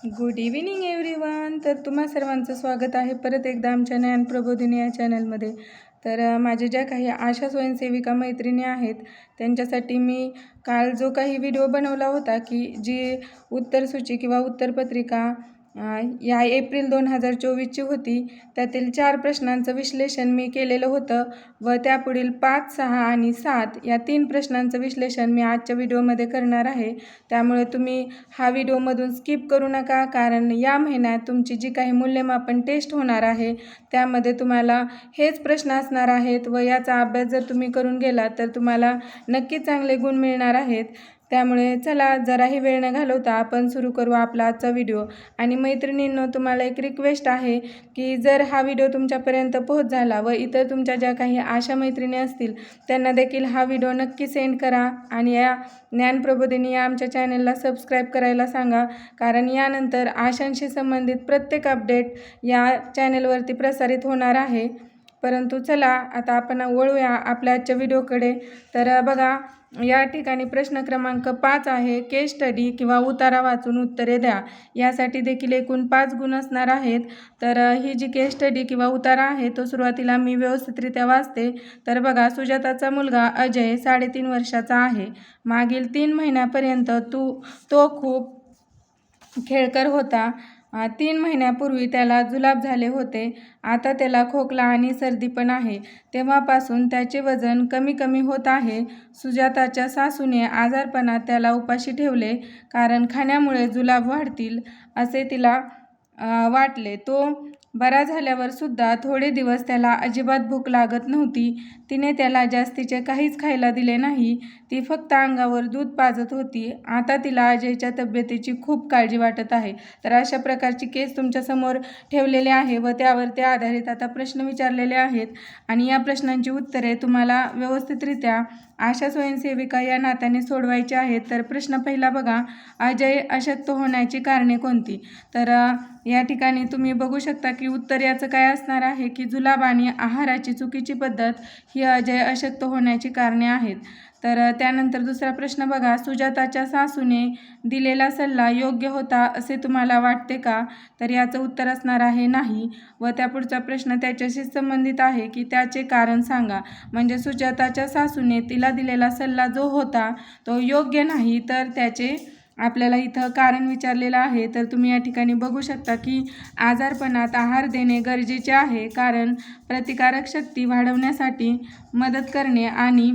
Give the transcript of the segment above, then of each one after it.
Good evening everyone. तर तुम्हा सर्वांचं स्वागत आहे परत एकदा आमच्या ज्ञान प्रबोधिनी या चॅनलमध्ये. तर माझ्या ज्या काही आशा स्वयंसेविका मैत्रिणी आहेत त्यांच्यासाठी मी काल जो काही व्हिडिओ बनवला होता की जी उत्तरसूची किंवा उत्तरपत्रिका या एप्रिल 2024ची होती, त्यातील 4 प्रश्नांचं विश्लेषण मी केलेलं होतं व त्यापुढील 5, 6 आणि 7 या 3 प्रश्नांचं विश्लेषण मी आजच्या व्हिडिओमध्ये करणार आहे. त्यामुळे तुम्ही हा व्हिडिओमधून स्किप करू नका, कारण या महिन्यात तुमची जी काही मूल्यमापन टेस्ट होणार आहे त्यामध्ये तुम्हाला हेच प्रश्न असणार आहेत व याचा अभ्यास जर तुम्ही करून गेलात तर तुम्हाला नक्कीच चांगले गुण मिळणार आहेत. त्यामुळे चला जराही वेळ न घालवता आपण सुरू करू आपला आजचा व्हिडिओ. आणि मैत्रिणींनो, तुम्हाला एक रिक्वेस्ट आहे की जर हा व्हिडिओ तुमच्यापर्यंत पोहोच झाला व इतर तुमच्या ज्या काही आशा मैत्रिणी असतील त्यांना देखील हा व्हिडिओ नक्की सेंड करा आणि या ज्ञान प्रबोधिनी या आमच्या चॅनलला सबस्क्राईब करायला सांगा, कारण यानंतर आशांशी संबंधित प्रत्येक अपडेट या चॅनलवरती प्रसारित होणार आहे. परंतु चला आता आपण वळूया आपल्या आजच्या व्हिडिओकडे. तर बघा, या ठिकाणी प्रश्न क्रमांक 5 आहे, केस स्टडी किंवा उतारा वाचून उत्तरे द्या. यासाठी देखील एकूण 5 गुण असणार आहेत. तर ही जी केस स्टडी किंवा उतारा आहे तो सुरुवातीला मी व्यवस्थितरित्या वाचते. तर बघा, सुजाताचा मुलगा अजय 3.5 वर्षाचा आहे. मागील 3 महिन्यापर्यंत तो खूप खेळकर होता. 3 महिन्यापूर्वी त्याला जुलाब झाले होते. आता त्याला खोकला आणि सर्दी पण आहे. तेव्हापासून त्याचे वजन कमी कमी होत आहे. सुजाताच्या सासूने आजारपणात त्याला उपाशी ठेवले, कारण खाण्यामुळे जुलाब वाढतील असे तिला वाटले. तो बरा झाल्यावर सुद्धा थोडे दिवस त्याला अजिबात भूक लागत नव्हती. तिने त्याला जास्तीचे काहीच खायला दिले नाही. ती फक्त अंगावर दूध पाजत होती. आता तिला अजयच्या तब्येतीची खूप काळजी वाटत आहे. तर अशा प्रकारची केस तुमच्यासमोर ठेवलेली आहे व त्यावरती आधारित आता प्रश्न विचारलेले आहेत आणि या प्रश्नांची उत्तरे तुम्हाला व्यवस्थितरित्या आशा स्वयंसेविका या नात्याने सोडवायची आहेत. तर प्रश्न पहिला बघा, अजय अशक्त होण्याची कारणे कोणती? तर या ठिकाणी तुम्ही बघू शकता की उत्तर याचं काय असणार आहे की जुलाब आणि आहाराची चुकीची पद्धत ही अजय अशक्त होण्याची कारणे आहेत. तर त्यानंतर दुसरा प्रश्न बघा, सुजाताच्या सासूने दिलेला सल्ला योग्य होता असे तुम्हाला वाटते का? तर याचं उत्तर असणार आहे नाही. व त्यापुढचा प्रश्न त्याच्याशी संबंधित आहे की त्याचे कारण सांगा. म्हणजे सुजाताच्या सासूने तिला दिलेला सल्ला जो होता तो योग्य नाही, तर त्याचे आपल्याला इथं कारण विचारलेलं आहे. तर तुम्ही या ठिकाणी बघू शकता की आजारपणात आहार देणे गरजेचे आहे, कारण प्रतिकारक शक्ती वाढवण्यासाठी मदत करणे आणि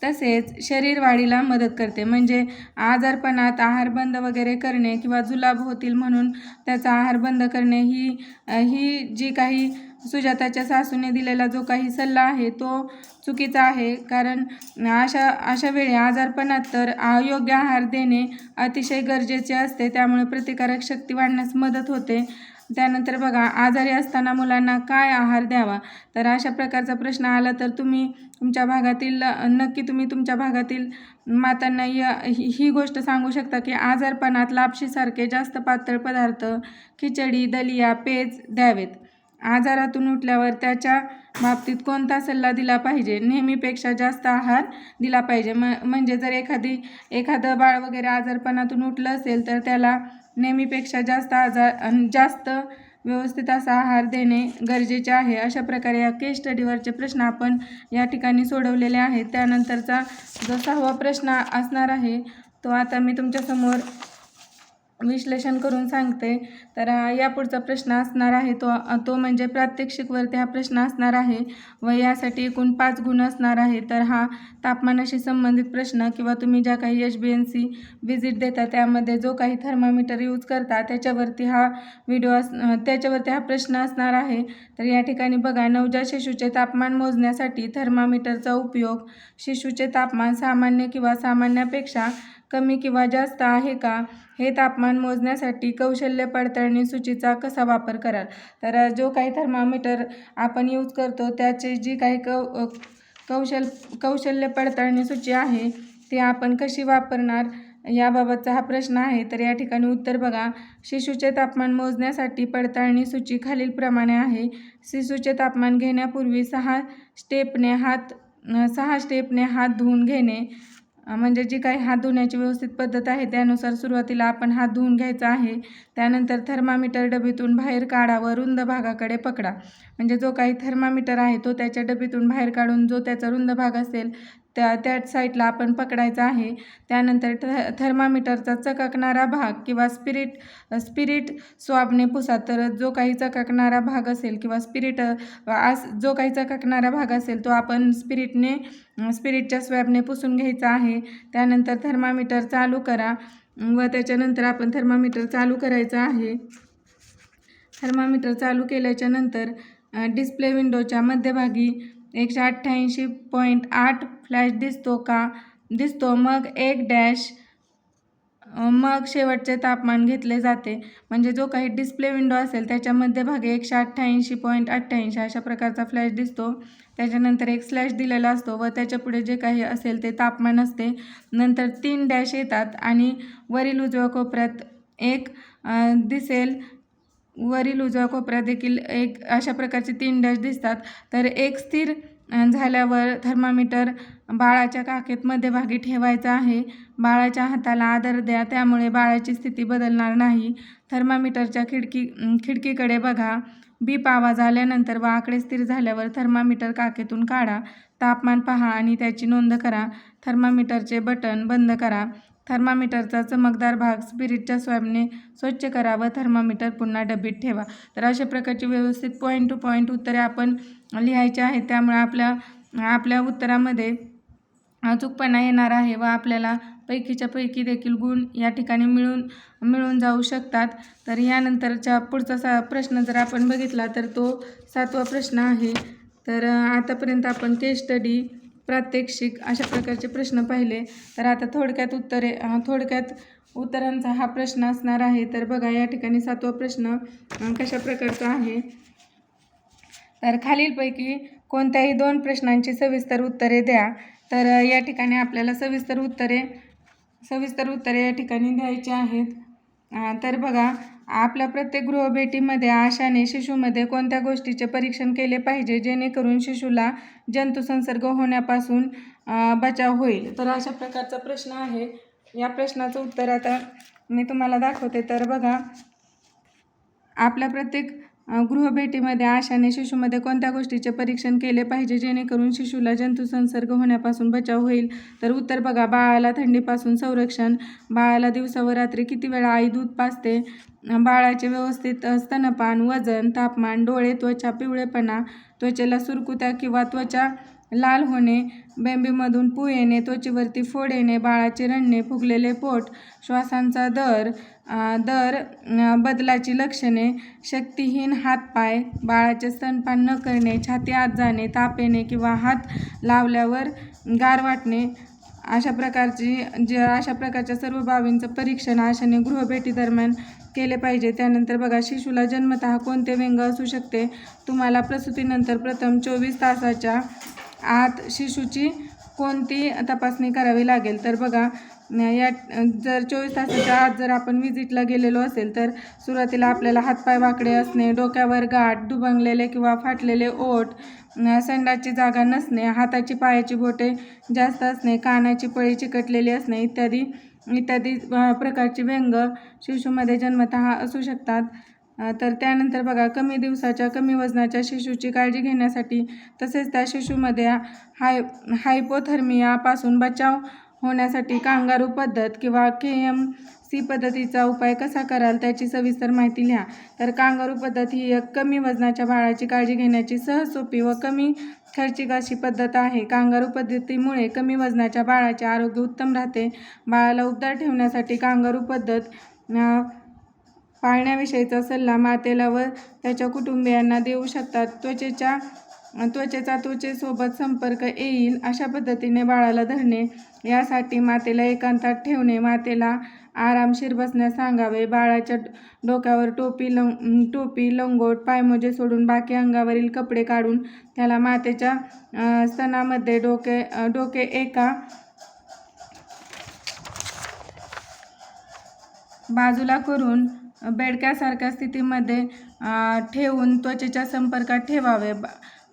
तसेच शरीर वाढीला मदत करते. म्हणजे आजारपणात आहार बंद वगैरे करणे किंवा जुलाब होतील म्हणून त्याचा आहार बंद करणे ही जी काही सुजाताच्या सासूने दिलेला जो काही सल्ला आहे तो चुकीचा आहे, कारण अशा वेळी आजारपणात तर अयोग्य आहार देणे अतिशय गरजेचे असते. त्यामुळे प्रतिकारक शक्ती वाढण्यास मदत होते. त्यानंतर बघा, आजारी असताना मुलांना काय आहार द्यावा? तर अशा प्रकारचा प्रश्न आला तर तुम्ही तुमच्या भागातील मातांना ही गोष्ट सांगू शकता की आजारपणात लापशीसारखे जास्त पातळ पदार्थ, खिचडी, दलिया, पेज द्यावेत. आजारातून उठल्यावर त्याच्या बाबतीत कोणता सल्ला दिला पाहिजे? नेहमीपेक्षा जास्त आहार दिला पाहिजे. म्हणजे जर एखादं बाळ वगैरे आजारपणातून उठलं असेल तर त्याला नेहमीपेक्षा जास्त व्यवस्थित असा आहार देणे गरजेचे आहे. अशा प्रकारे या केस स्टडीवरचे प्रश्न आपण या ठिकाणी सोडवलेले आहेत. त्यानंतरचा जो 6वा प्रश्न असणार आहे तो आता मी तुमच्यासमोर विश्लेषण करून सांगते. तर यापुढचा प्रश्न असणार आहे तो म्हणजे प्रात्यक्षिकवरती हा प्रश्न असणार आहे व यासाठी एकूण 5 गुण असणार आहे. तर हा तापमानाशी संबंधित प्रश्न किंवा तुम्ही ज्या काही HbNC व्हिजिट देता त्यामध्ये जो काही थर्मामीटर यूज करता त्याच्यावरती हा प्रश्न असणार आहे. तर या ठिकाणी बघा, नवजात शिशूचे तापमान मोजण्यासाठी थर्मामीटरचा उपयोग शिशूचे तापमान सामान्य किंवा सामान्यापेक्षा कमी किंवा जास्त आहे का? हे तापमान मोजण्यासाठी कौशल्य पडताळणी सूचीचा कसा वापर कराल? तर जो काही थर्मामीटर आपण यूज करतो त्याची जी काही कौशल्य पडताळणी सूची आहे ती आपण कशी वापरणार याबाबतचा हा प्रश्न आहे. तर या ठिकाणी उत्तर बघा, शिशूचे तापमान मोजण्यासाठी पडताळणी सूची खालीलप्रमाणे आहे. शिशूचे तापमान घेण्यापूर्वी 6 स्टेपने हात धुवून घेणे. म्हणजे जी काही हात धुण्याची व्यवस्थित पद्धत आहे त्यानुसार सुरुवातीला आपण हात धुवून घ्यायचा आहे. त्यानंतर थर्मामीटर डबीतून बाहेर काढा व रुंद भागाकडे पकडा. म्हणजे जो काही थर्मामीटर आहे तो त्याच्या डबीतून बाहेर काढून जो त्याचा रुंद भाग असेल त्या साईडला आपण पकडायचा आहे. त्यानंतर थर्मामीटरचा चकाकणारा भाग किंवा स्पिरिट स्वाबने पुसा. तर जो काही चकाकणारा भाग असेल किंवा जो काही चकाकणारा भाग असेल तो आपण स्पिरिटच्या स्वॅबने पुसून घ्यायचा आहे. त्यानंतर थर्मामीटर चालू करा व त्याच्यानंतर आपण थर्मामीटर चालू करायचं आहे. थर्मामीटर चालू केल्याच्या नंतर डिस्प्ले विंडोच्या मध्यभागी 188.8 फ्लॅश दिसतो. मग एक डॅश, मग शेवटचे तापमान घेतले जाते. म्हणजे जो काही डिस्प्ले विंडो असेल त्याच्या मध्यभागी 188.88 अशा प्रकारचा फ्लॅश दिसतो. त्याच्यानंतर एक स्लॅश दिलेला असतो व त्याच्या पुढे जे काही असेल ते तापमान असते. नंतर 3 डॅश येतात आणि वरील उजव्या कोपऱ्यात एक दिसेल. वरील उजव्या कोपऱ्यात देखील एक अशा प्रकारचे 3 डॅश दिसतात. तर एक स्थिर झाल्यावर थर्मामीटर बाळाच्या काखेत मध्यभागी ठेवायचा आहे. बाळाच्या हाताला आधार द्या, त्यामुळे बाळाची स्थिती बदलणार नाही. थर्मामीटरच्या खिडकीकडे बघा. बीप आवाज आल्यानंतर व आकडे स्थिर झाल्यावर थर्मामीटर काखेतून काढा. तापमान पहा आणि त्याची नोंद करा. थर्मामीटरचे बटन बंद करा. थर्मामीटरचा चमकदार भाग स्पिरिटच्या स्वॅबने स्वच्छ करा व थर्मामीटर पुन्हा डबीत ठेवा. तर अशा प्रकारची व्यवस्थित पॉईंट टू पॉईंट उत्तरे आपण लिहायची आहेत. त्यामुळे आपल्या उत्तरामध्ये अचूकपणा येणार आहे व आपल्याला पैकीच्या पैकी देखील गुण या ठिकाणी मिळून जाऊ शकतात. तर यानंतरचा पुढचा प्रश्न जर आपण बघितला तर तो 7वा प्रश्न आहे. तर आतापर्यंत आपण केस स्टडी, प्रात्यक्षिक अशा प्रकारचे प्रश्न पाहिले. तर आता थोडक्यात उत्तरांचा हा प्रश्न असणार आहे. तर बघा या ठिकाणी 7वा प्रश्न कशा प्रकारचा आहे. तर खालीलपैकी कोणत्याही 2 प्रश्नांची सविस्तर उत्तरे द्या. तर या ठिकाणी आपल्याला सविस्तर उत्तरे या ठिकाणी द्यायची आहेत. तर बघा, आपल्या प्रत्येक गृहभेटीमध्ये आशाने शिशुमध्ये कोणत्या गोष्टीचे परीक्षण केले पाहिजे जेणेकरून शिशुला जंतुसंसर्ग होण्यापासून बचाव होईल. तर अशा प्रकारचा प्रश्न आहे. या प्रश्नाचं उत्तर आता मी तुम्हाला दाखवते. तर बघा, आपल्या प्रत्येक गृहभेटीमध्ये आशाने शिशुमध्ये कोणत्या गोष्टीचे परीक्षण केले पाहिजे जेणेकरून शिशुला जंतुसंसर्ग होण्यापासून बचाव होईल. तर उत्तर बघा, बाळाला थंडीपासून संरक्षण, बाळाला दिवसा व रात्री किती वेळा आई दूध पाजते, बाळाचे व्यवस्थित स्तनपान, वजन, तापमान, डोळे, त्वचा पिवळेपणा, त्वचेला सुरकुत्या किंवा त्वचा लाल होणे, बेंबीमधून पू येणे, त्वचेवरती फोड येणे, बाळाचे रडणे, फुगलेले पोट, श्वासांचा दर बदलाची लक्षणे, शक्तिहीन हातपाय, बाळाचे स्तनपान न करणे, छाती आत जाणे, ताप येणे किंवा हात लावल्यावर गार वाटणे, अशा प्रकारच्या सर्व बाबींचं परीक्षण आशाने गृहभेटीदरम्यान केले पाहिजे. त्यानंतर बघा, शिशुला जन्मतः कोणते व्यंग असू शकते. तुम्हाला प्रसूतीनंतर प्रथम 24 तासाच्या आत शिशुची कोणती तपासणी करावी लागेल. तर बघा, जर 24 तासाच्या आत जर आपण विजिटला गेलेलो असेल तर सुरुवातीला आपल्याला हातपाय वाकडे असणे, डोक्यावर गाठ, दुभंगलेले किंवा फाटलेले ओठ, संडासची जागा नसणे, हाताची पायाची बोटे जास्त असणे, कानाची पळी चिकटलेली असणे इत्यादी प्रकारची व्यंग शिशुमध्ये जन्मतः असू शकतात. तर त्यानंतर बघा, कमी दिवसाच्या कमी वजनाच्या शिशुची काळजी घेण्यासाठी तसेच त्या शिशुमध्ये हायपोथर्मियापासून बचाव होण्यासाठी कांगारू पद्धत किंवा KMC पद्धतीचा उपाय कसा कराल त्याची सविस्तर माहिती लिहा. तर कांगारू पद्धत ही एक कमी वजनाच्या बाळाची काळजी घेण्याची सहज, सोपी व कमी खर्चिक अशी पद्धत आहे. कांगारू पद्धतीमुळे कमी वजनाच्या बाळाचे आरोग्य उत्तम राहते. बाळाला उबदार ठेवण्यासाठी कांगारू पद्धत पाळण्याविषयीचा सल्ला मातेला व त्याच्या कुटुंबियांना देऊ शकतात. त्वचेचा त्वचेसोबत संपर्क येईल अशा पद्धतीने बाळाला धरणे, यासाठी मातेला एकांतात ठेवणे, मातेला आरामशीर बसण्यास सांगावे, बाळाच्या डोक्यावर टोपी, लंगोट, पायमोजे सोडून बाकी अंगावरील कपडे काढून त्याला मातेच्या स्तनामध्ये डोके एका बाजूला करून बेडक्यासारख्या स्थितीमध्ये ठेवून त्वचेच्या संपर्कात ठेवावे.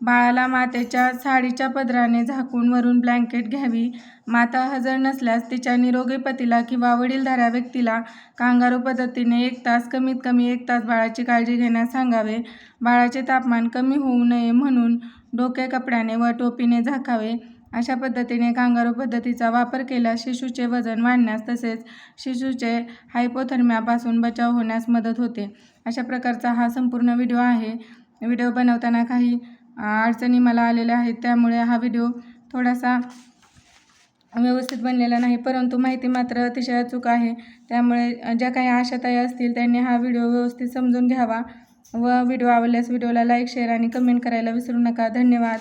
बाळाला मातेच्या साडीच्या पदराने झाकून वरून ब्लँकेट घ्यावी. माता हजर नसल्यास तिच्या निरोगी पतीला किंवा वडीलधाऱ्या व्यक्तीला कांगारू पद्धतीने 1 तास, कमीत कमी 1 तास बाळाची काळजी घेण्यास सांगावे. बाळाचे तापमान कमी होऊ नये म्हणून डोके कपड्याने व टोपीने झाकावे. अशा पद्धतीने कांगारू पद्धतीचा वापर केल्यास शिशूचे वजन वाढण्यास तसेच शिशूचे हायपोथर्मियापासून बचाव होण्यास मदत होते. अशा प्रकारचा हा संपूर्ण व्हिडिओ आहे. व्हिडिओ बनवताना काही अडचणी मला आलेल्या आहेत, त्यामुळे हा व्हिडिओ थोडासा व्यवस्थित बनलेला नाही, परंतु माहिती मात्र अतिशय अचूक आहे. त्यामुळे ज्या काही आशाताई असतील त्यांनी हा व्हिडिओ व्यवस्थित समजून घ्यावा व व्हिडिओ आवडल्यास व्हिडिओला लाईक, शेअर आणि कमेंट करायला विसरू नका. धन्यवाद.